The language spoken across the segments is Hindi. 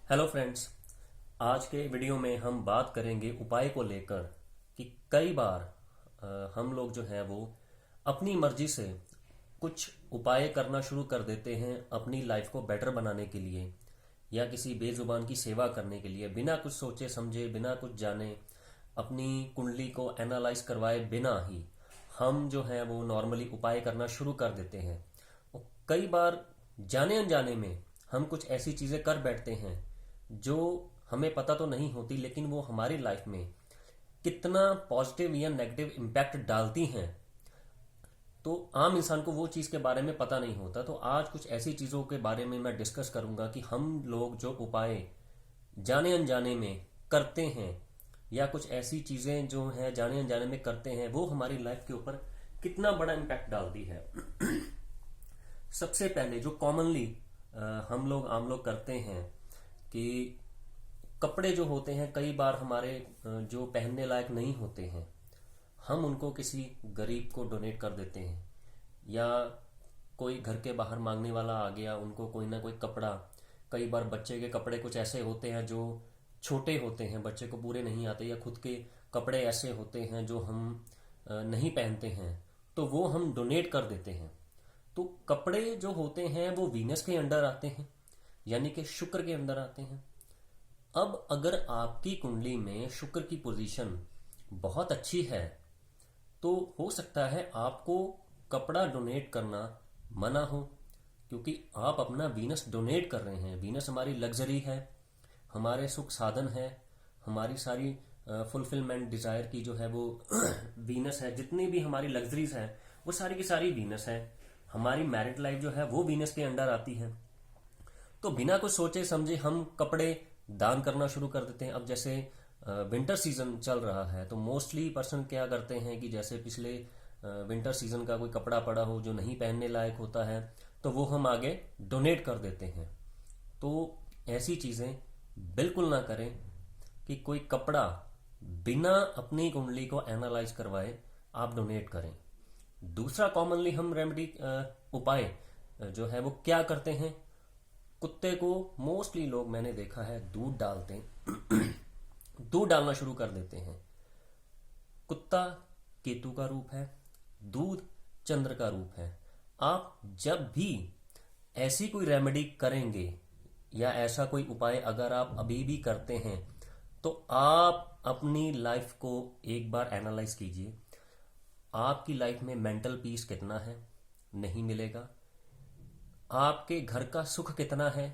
Hello friends. आज के वीडियो में हम बात करेंगे उपाय को लेकर कि कई बार हम लोग जो है वो अपनी मर्जी से कुछ उपाय करना शुरू कर देते हैं अपनी लाइफ को बेटर बनाने के लिए या किसी बेजुबान की सेवा करने के लिए, बिना कुछ सोचे समझे, बिना कुछ जाने, अपनी कुंडली को एनालाइज करवाए बिना ही हम जो है वो नॉर्मली उपाय करना शुरू कर देते हैं। और कई बार जाने अनजाने में हम कुछ ऐसी चीजें कर बैठते हैं जो हमें पता तो नहीं होती, लेकिन वो हमारी लाइफ में कितना पॉजिटिव या नेगेटिव इम्पैक्ट डालती हैं। तो आम इंसान को वो चीज़ के बारे में पता नहीं होता। तो आज कुछ ऐसी चीज़ों के बारे में मैं डिस्कस करूंगा कि हम लोग जो उपाय जाने अनजाने में करते हैं या कुछ ऐसी चीज़ें जो है जाने अनजाने में करते हैं वो हमारी लाइफ के ऊपर कितना बड़ा इम्पैक्ट डालती है। सबसे पहले जो कॉमनली हम लोग आम लोग करते हैं कि कपड़े जो होते हैं कई बार हमारे जो पहनने लायक नहीं होते हैं, हम उनको किसी गरीब को डोनेट कर देते हैं। या कोई घर के बाहर मांगने वाला आ गया, उनको कोई ना कोई कपड़ा, कई बार बच्चे के कपड़े कुछ ऐसे होते हैं जो छोटे होते हैं, बच्चे को पूरे नहीं आते, या खुद के कपड़े ऐसे होते हैं जो हम नहीं पहनते हैं, तो वो हम डोनेट कर देते हैं। तो कपड़े जो होते हैं वो वीनस के अंडर आते हैं, यानी कि शुक्र के अंदर आते हैं। अब अगर आपकी कुंडली में शुक्र की पोजीशन बहुत अच्छी है तो हो सकता है आपको कपड़ा डोनेट करना मना हो, क्योंकि आप अपना वीनस डोनेट कर रहे हैं। वीनस हमारी लग्जरी है, हमारे सुख साधन है, हमारी सारी फुलफिलमेंट डिजायर की जो है वो वीनस है। जितनी भी हमारी लग्जरीज है वो सारी की सारी वीनस है। हमारी मैरिड लाइफ जो है वो वीनस के अंडर आती है। तो बिना कुछ सोचे समझे हम कपड़े दान करना शुरू कर देते हैं। अब जैसे विंटर सीजन चल रहा है तो मोस्टली पर्सन क्या करते हैं कि जैसे पिछले विंटर सीजन का कोई कपड़ा पड़ा हो जो नहीं पहनने लायक होता है तो वो हम आगे डोनेट कर देते हैं। तो ऐसी चीजें बिल्कुल ना करें कि कोई कपड़ा बिना अपनी कुंडली को एनालाइज करवाए आप डोनेट करें। दूसरा कॉमनली हम रेमेडी उपाय जो है वो क्या करते हैं, कुत्ते को मोस्टली लोग मैंने देखा है दूध डालते हैं दूध डालना शुरू कर देते हैं। कुत्ता केतु का रूप है, दूध चंद्र का रूप है। आप जब भी ऐसी कोई रेमेडी करेंगे या ऐसा कोई उपाय अगर आप अभी भी करते हैं तो आप अपनी लाइफ को एक बार एनालाइज कीजिए। आपकी लाइफ में मेंटल पीस कितना है, नहीं मिलेगा। आपके घर का सुख कितना है,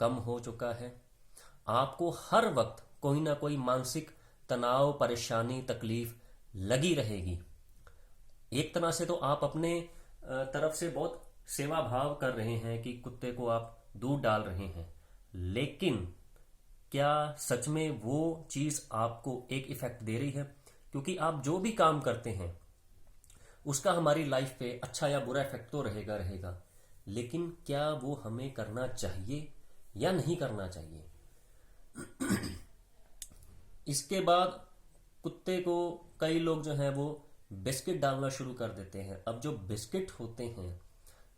कम हो चुका है। आपको हर वक्त कोई ना कोई मानसिक तनाव, परेशानी, तकलीफ लगी रहेगी। एक तरह से तो आप अपने तरफ से बहुत सेवा भाव कर रहे हैं कि कुत्ते को आप दूध डाल रहे हैं, लेकिन क्या सच में वो चीज आपको एक इफेक्ट दे रही है? क्योंकि आप जो भी काम करते हैं उसका हमारी लाइफ पे अच्छा या बुरा इफेक्ट तो रहेगा रहेगा, लेकिन क्या वो हमें करना चाहिए या नहीं करना चाहिए? इसके बाद कुत्ते को कई लोग जो है वो बिस्किट डालना शुरू कर देते हैं। अब जो बिस्किट होते हैं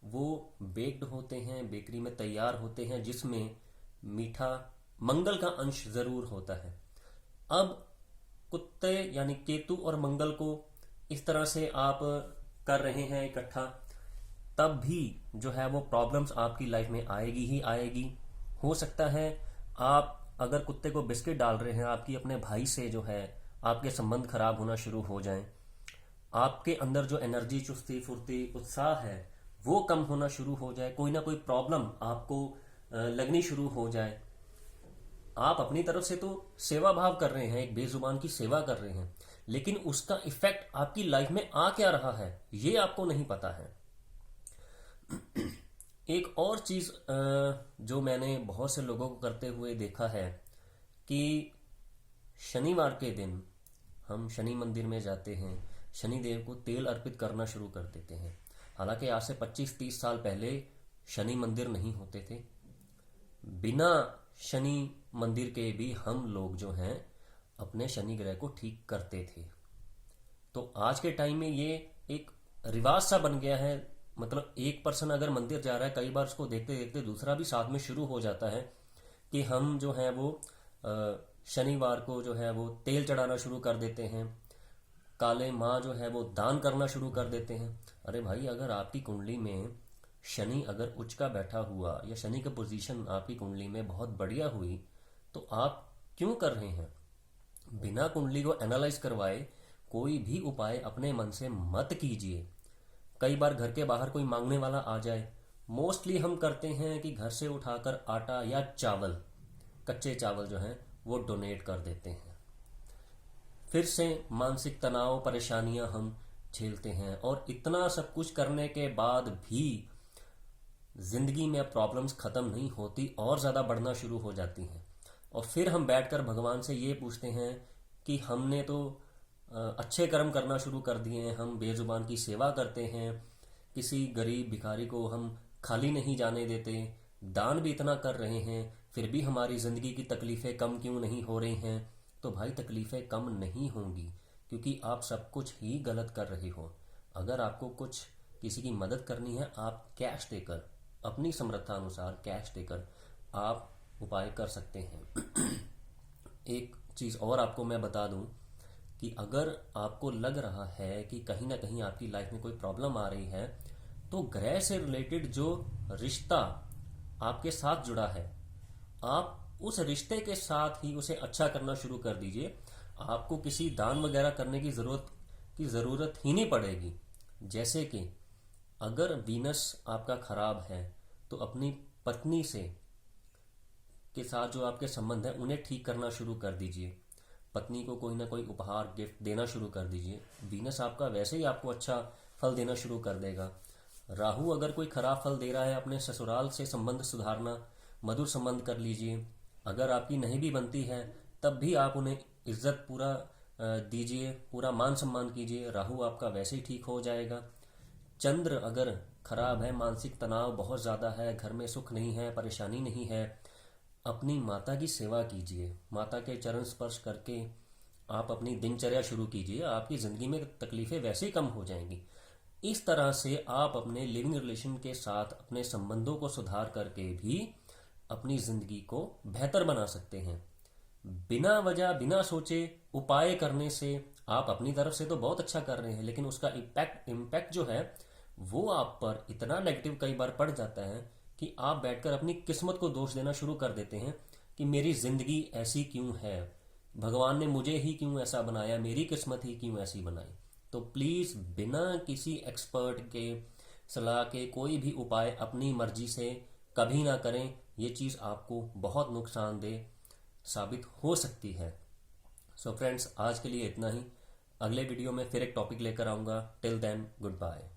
वो बेक्ड होते हैं, बेकरी में तैयार होते हैं, जिसमें मीठा मंगल का अंश जरूर होता है। अब कुत्ते यानी केतु और मंगल को इस तरह से आप कर रहे हैं इकट्ठा, तब भी जो है वो प्रॉब्लम्स आपकी लाइफ में आएगी ही आएगी। हो सकता है आप अगर कुत्ते को बिस्किट डाल रहे हैं, आपकी अपने भाई से जो है आपके संबंध खराब होना शुरू हो जाएं, आपके अंदर जो एनर्जी, चुस्ती फुर्ती, उत्साह है वो कम होना शुरू हो जाए, कोई ना कोई प्रॉब्लम आपको लगनी शुरू हो जाए। आप अपनी तरफ से तो सेवा भाव कर रहे हैं, एक बेजुबान की सेवा कर रहे हैं, लेकिन उसका इफेक्ट आपकी लाइफ में आ क्या रहा है ये आपको नहीं पता है। एक और चीज जो मैंने बहुत से लोगों को करते हुए देखा है कि शनिवार के दिन हम शनि मंदिर में जाते हैं, शनि देव को तेल अर्पित करना शुरू कर देते हैं। हालांकि आज से 25-30 साल पहले शनि मंदिर नहीं होते थे, बिना शनि मंदिर के भी हम लोग जो हैं अपने शनि ग्रह को ठीक करते थे। तो आज के टाइम में ये एक रिवाज सा बन गया है। मतलब एक पर्सन अगर मंदिर जा रहा है, कई बार उसको देखते देखते दूसरा भी साथ में शुरू हो जाता है कि हम जो है वो शनिवार को जो है वो तेल चढ़ाना शुरू कर देते हैं, काले माँ जो है वो दान करना शुरू कर देते हैं। अरे भाई, अगर आपकी कुंडली में शनि अगर उच्च का बैठा हुआ या शनि की पोजीशन आपकी कुंडली में बहुत बढ़िया हुई, तो आप क्यों कर रहे हैं? बिना कुंडली को एनालाइज करवाए कोई भी उपाय अपने मन से मत कीजिए। कई बार घर के बाहर कोई मांगने वाला आ जाए, मोस्टली हम करते हैं कि घर से उठाकर आटा या चावल, कच्चे चावल जो हैं वो डोनेट कर देते हैं। फिर से मानसिक तनाव, परेशानियां हम झेलते हैं, और इतना सब कुछ करने के बाद भी जिंदगी में प्रॉब्लम्स खत्म नहीं होती और ज़्यादा बढ़ना शुरू हो जाती हैं। और फिर हम बैठकर भगवान से ये पूछते हैं कि हमने तो अच्छे कर्म करना शुरू कर दिए हैं, हम बेजुबान की सेवा करते हैं, किसी गरीब भिखारी को हम खाली नहीं जाने देते, दान भी इतना कर रहे हैं, फिर भी हमारी ज़िंदगी की तकलीफ़ें कम क्यों नहीं हो रही हैं? तो भाई, तकलीफ़ें कम नहीं होंगी क्योंकि आप सब कुछ ही गलत कर रहे हो। अगर आपको कुछ किसी की मदद करनी है, आप कैश देकर, अपनी समर्था अनुसार कैश देकर आप उपाय कर सकते हैं। एक चीज़ और आपको मैं बता दूं कि अगर आपको लग रहा है कि कहीं ना कहीं आपकी लाइफ में कोई प्रॉब्लम आ रही है, तो ग्रह से रिलेटेड जो रिश्ता आपके साथ जुड़ा है, आप उस रिश्ते के साथ ही उसे अच्छा करना शुरू कर दीजिए। आपको किसी दान वगैरह करने की ज़रूरत ही नहीं पड़ेगी। जैसे कि अगर वीनस आपका खराब है, तो अपनी पत्नी से के साथ जो आपके संबंध है उन्हें ठीक करना शुरू कर दीजिए। पत्नी को कोई ना कोई उपहार, गिफ्ट देना शुरू कर दीजिए। वीनस आपका वैसे ही आपको अच्छा फल देना शुरू कर देगा। राहु अगर कोई खराब फल दे रहा है, अपने ससुराल से संबंध सुधारना, मधुर संबंध कर लीजिए। अगर आपकी नहीं भी बनती है, तब भी आप उन्हें इज्जत पूरा दीजिए, पूरा मान सम्मान कीजिए, राहु आपका वैसे ही ठीक हो जाएगा। चंद्र अगर खराब है, मानसिक तनाव बहुत ज़्यादा है, घर में सुख नहीं है, परेशानी नहीं है, अपनी माता की सेवा कीजिए। माता के चरण स्पर्श करके आप अपनी दिनचर्या शुरू कीजिए, आपकी ज़िंदगी में तकलीफ़ें वैसे ही कम हो जाएंगी। इस तरह से आप अपने लिविंग रिलेशन के साथ अपने संबंधों को सुधार करके भी अपनी ज़िंदगी को बेहतर बना सकते हैं। बिना वजह, बिना सोचे उपाय करने से आप अपनी तरफ से तो बहुत अच्छा कर रहे हैं, लेकिन उसका इम्पैक्ट जो है वो आप पर इतना नेगेटिव कई बार पड़ जाता है कि आप बैठकर अपनी किस्मत को दोष देना शुरू कर देते हैं कि मेरी जिंदगी ऐसी क्यों है, भगवान ने मुझे ही क्यों ऐसा बनाया, मेरी किस्मत ही क्यों ऐसी बनाई। तो प्लीज़ बिना किसी एक्सपर्ट के सलाह के कोई भी उपाय अपनी मर्जी से कभी ना करें। ये चीज़ आपको बहुत नुकसानदेह साबित हो सकती है। सो फ्रेंड्स, आज के लिए इतना ही। अगले वीडियो में फिर एक टॉपिक लेकर आऊँगा। Till then, good bye.